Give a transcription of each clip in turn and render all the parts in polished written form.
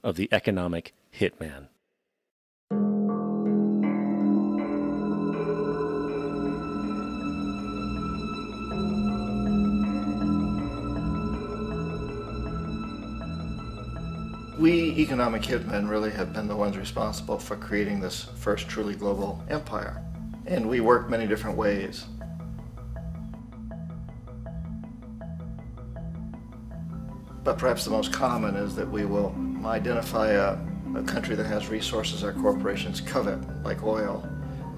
of the economic hitman. We economic hitmen really have been the ones responsible for creating this first truly global empire. And we work many different ways. But perhaps the most common is that we will identify a country that has resources our corporations covet, like oil,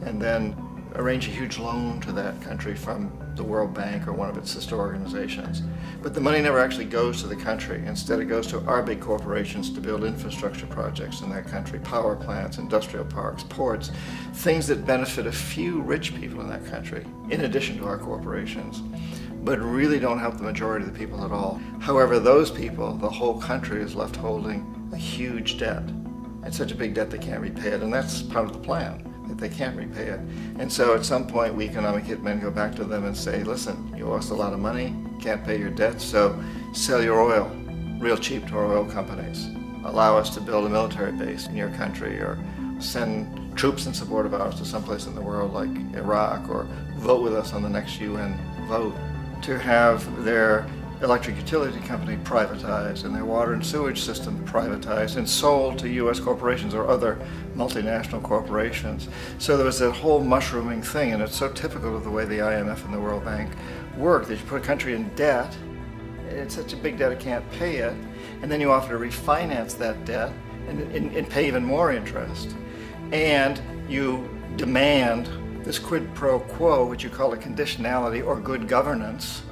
and then arrange a huge loan to that country from the World Bank or one of its sister organizations. But the money never actually goes to the country. Instead, it goes to our big corporations to build infrastructure projects in that country, power plants, industrial parks, ports, things that benefit a few rich people in that country, in addition to our corporations, but really don't help the majority of the people at all. However, those people, the whole country is left holding a huge debt. It's such a big debt they can't repay it, and that's part of the plan, that they can't repay it. And so at some point, we economic hitmen go back to them and say, listen, you owe us a lot of money, can't pay your debts, so sell your oil real cheap to our oil companies. Allow us to build a military base in your country, or send troops in support of ours to someplace in the world like Iraq, or vote with us on the next UN vote. To have their electric utility company privatized and their water and sewage system privatized and sold to U.S. corporations or other multinational corporations. So there was that whole mushrooming thing, and it's so typical of the way the IMF and the World Bank work, that you put a country in debt, it's such a big debt it can't pay it, and then you offer to refinance that debt and pay even more interest. And you demand this quid pro quo, which you call a conditionality or good governance,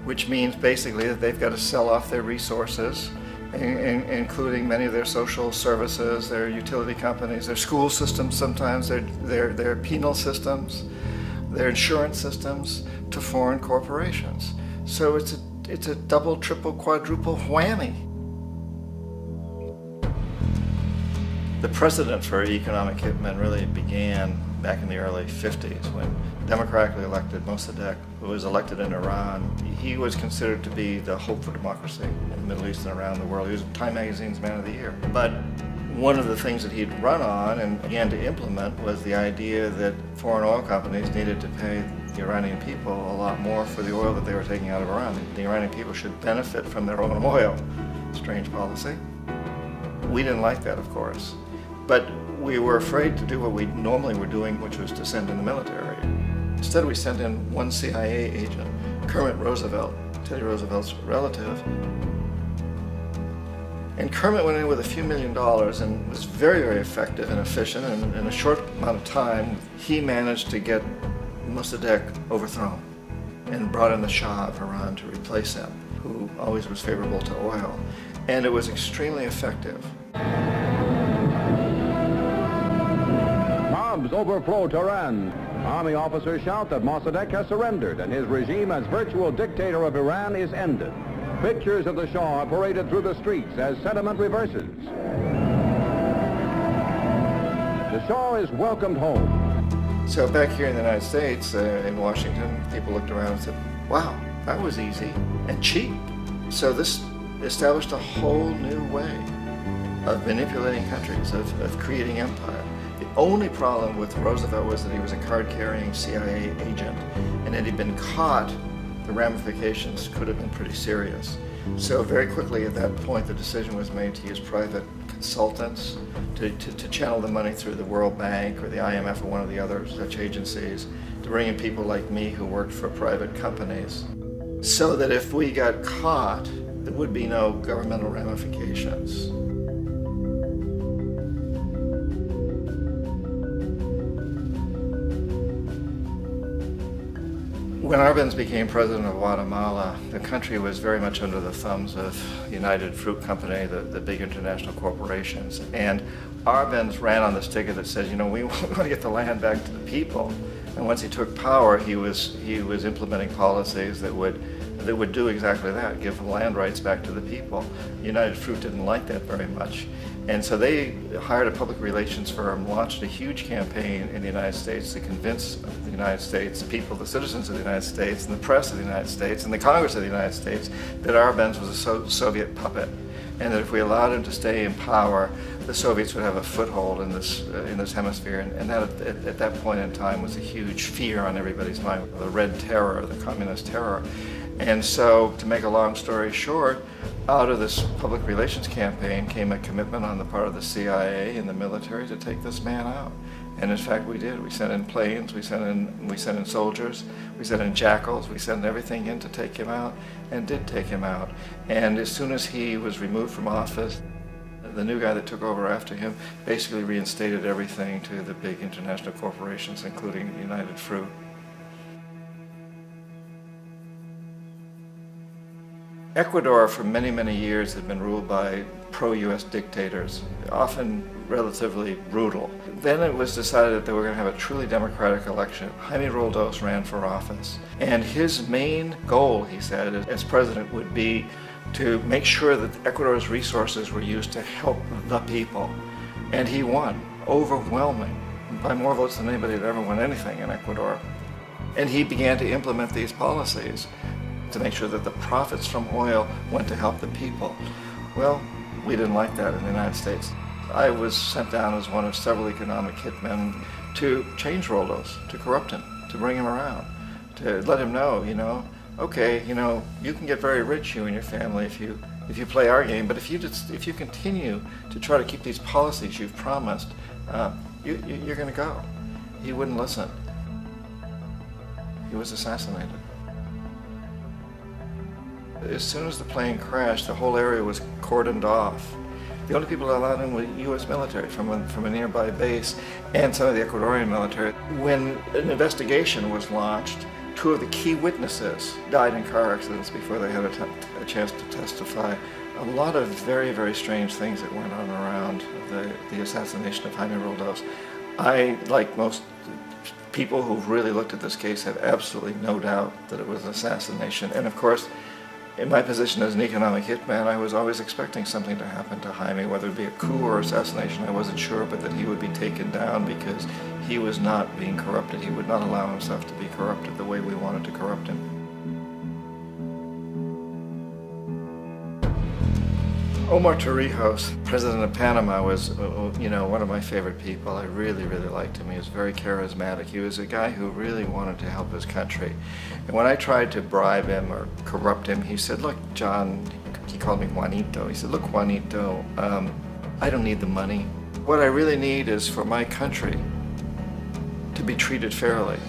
which means basically that they've got to sell off their resources, including many of their social services, their utility companies, their school systems sometimes, their penal systems, their insurance systems, to foreign corporations. So it's a double, triple, quadruple whammy. The precedent for economic hitmen really began back in the early 50s when democratically elected Mossadegh, who was elected in Iran, he was considered to be the hope for democracy in the Middle East and around the world. He was Time Magazine's Man of the Year. But one of the things that he'd run on and began to implement was the idea that foreign oil companies needed to pay the Iranian people a lot more for the oil that they were taking out of Iran. The Iranian people should benefit from their own oil. Strange policy. We didn't like that, of course. But we were afraid to do what we normally were doing, which was to send in the military. Instead, we sent in one CIA agent, Kermit Roosevelt, Teddy Roosevelt's relative. And Kermit went in with a few $1 million and was very, very effective and efficient. And in a short amount of time, he managed to get Mossadegh overthrown and brought in the Shah of Iran to replace him, who always was favorable to oil. And it was extremely effective. Mobs overflow Tehran. Army officers shout that Mossadegh has surrendered and his regime as virtual dictator of Iran is ended. Pictures of the Shah are paraded through the streets as sentiment reverses. The Shah is welcomed home. So back here in the United States, in Washington, people looked around and said, wow, that was easy and cheap. So this established a whole new way of manipulating countries, of creating empire. The only problem with Roosevelt was that he was a card-carrying CIA agent, and had he been caught, the ramifications could have been pretty serious. So very quickly at that point, the decision was made to use private consultants to channel the money through the World Bank or the IMF or one of the other such agencies, to bring in people like me who worked for private companies, so that if we got caught, there would be no governmental ramifications. When Arbenz became president of Guatemala, the country was very much under the thumbs of United Fruit Company, the big international corporations. And Arbenz ran on this ticket that says, you know, we want to get the land back to the people. And once he took power, he was implementing policies that would do exactly that, give the land rights back to the people. United Fruit didn't like that very much. And so they hired a public relations firm, launched a huge campaign in the United States to convince the United States people, the citizens of the United States, and the press of the United States, and the Congress of the United States, that Arbenz was a Soviet puppet, and that if we allowed him to stay in power, the Soviets would have a foothold in this hemisphere. And that, at that point in time, was a huge fear on everybody's mind, the Red Terror, the Communist terror. And so, to make a long story short, out of this public relations campaign came a commitment on the part of the CIA and the military to take this man out. And in fact, we did. We sent in planes, we sent in soldiers, we sent in jackals, we sent everything in to take him out, and did take him out. And as soon as he was removed from office, the new guy that took over after him basically reinstated everything to the big international corporations, including United Fruit. Ecuador for many, many years had been ruled by pro-US dictators, often relatively brutal. Then it was decided that they were going to have a truly democratic election. Jaime Roldos ran for office, and his main goal, he said, as president would be to make sure that Ecuador's resources were used to help the people. And he won, overwhelming, by more votes than anybody had ever won anything in Ecuador. And he began to implement these policies to make sure that the profits from oil went to help the people. Well, we didn't like that in the United States. I was sent down as one of several economic hitmen to change Roldos, to corrupt him, to bring him around, to let him know, okay, you can get very rich, you and your family, if you play our game, but if you continue to try to keep these policies you've promised, you're going to go. He wouldn't listen. He was assassinated. As soon as the plane crashed, the whole area was cordoned off. The only people allowed in were U.S. military from a nearby base and some of the Ecuadorian military. When an investigation was launched, two of the key witnesses died in car accidents before they had a chance to testify. A lot of very, very strange things that went on around the assassination of Jaime Roldos. I, like most people who've really looked at this case, have absolutely no doubt that it was an assassination. And of course, in my position as an economic hitman, I was always expecting something to happen to Jaime, whether it be a coup or assassination, I wasn't sure, but that he would be taken down because he was not being corrupted. He would not allow himself to be corrupted the way we wanted to corrupt him. Omar Torrijos, president of Panama, was one of my favorite people. I really, really liked him. He was very charismatic. He was a guy who really wanted to help his country. And when I tried to bribe him or corrupt him, he said, look, John, he called me Juanito. He said, look, Juanito, I don't need the money. What I really need is for my country to be treated fairly.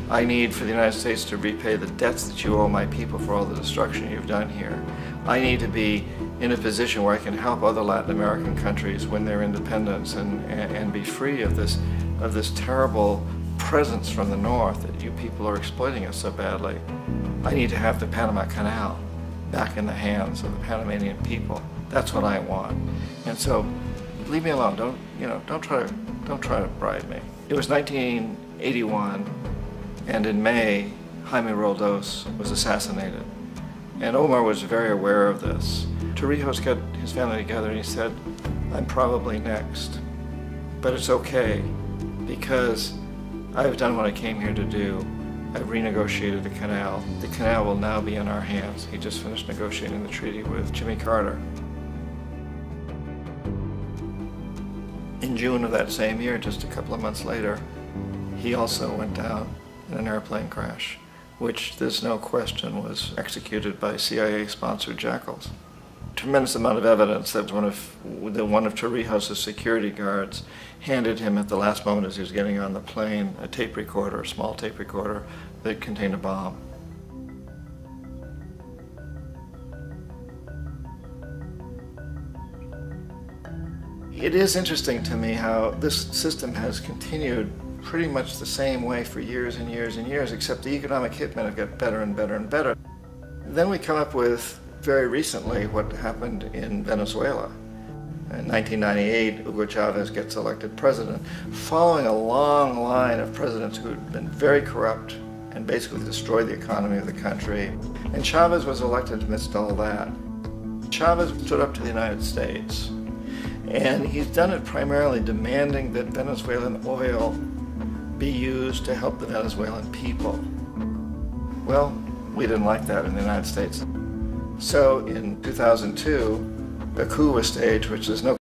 I need for the United States to repay the debts that you owe my people for all the destruction you've done here. I need to be in a position where I can help other Latin American countries win their independence and be free of this terrible presence from the north that you people are exploiting us so badly. I need to have the Panama Canal back in the hands of the Panamanian people. That's what I want. And so, leave me alone. Don't try to bribe me. It was 1981, and in May, Jaime Roldos was assassinated. And Omar was very aware of this. Torrijos got his family together and he said, I'm probably next, but it's okay because I've done what I came here to do. I've renegotiated the canal. The canal will now be in our hands. He just finished negotiating the treaty with Jimmy Carter. In June of that same year, just a couple of months later, he also went down in an airplane crash, which there's no question was executed by CIA-sponsored jackals. Tremendous amount of evidence that one of Torrijos' security guards handed him at the last moment as he was getting on the plane a tape recorder, a small tape recorder that contained a bomb. It is interesting to me how this system has continued pretty much the same way for years and years and years, except the economic hitmen have got better and better and better. Then we come up with, very recently, what happened in Venezuela. In 1998, Hugo Chavez gets elected president, following a long line of presidents who had been very corrupt and basically destroyed the economy of the country. And Chavez was elected amidst all that. Chavez stood up to the United States And he's done it primarily demanding that Venezuelan oil be used to help the Venezuelan people. Well, we didn't like that in the United States. So in 2002, a coup was staged, which is no